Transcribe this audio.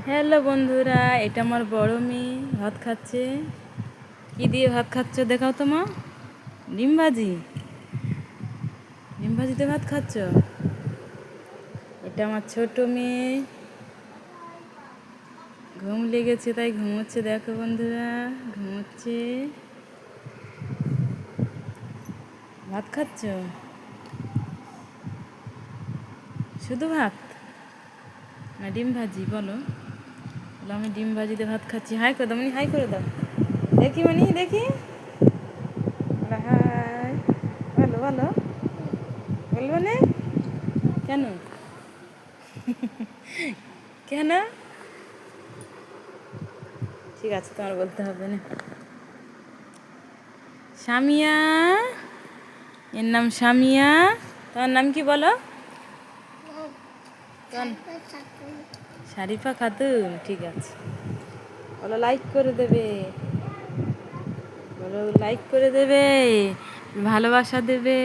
Hello বন্ধুরা, এটা আমার বড় মেয়ে ভাত খাচ্ছে। কি দিয়ে ভাত খাচ্ছ দেখাও তো মা। ডিম ভাজি, ডিম ভাজিতে ভাত খাচ্ছ। এটা আমার ছোট মেয়ে, ঘুম লেগেছে তাই ঘুমোচ্ছে। দেখো বন্ধুরা, ঘুমোচ্ছে। ভাত খাচ্ছ, শুধু ভাত না ডিম ভাজি? বলো বলো, আমি ডিম ভাজিতে ভাত খাচ্ছি। হাই করে দাও, মানে হাই করে দাও, দেখি মানে দেখি। হাই বলো বলো, বলবো না কেন? কেন? ঠিক আছে, তোমার বলতে হবে না। সামিয়া, এর নাম সামিয়া। তোমার নাম কি বলো? শারিফা খাতুন। ঠিক আছে, বলো লাইক করে দেবে, বলো লাইক করে দেবে, ভালোবাসা দেবে।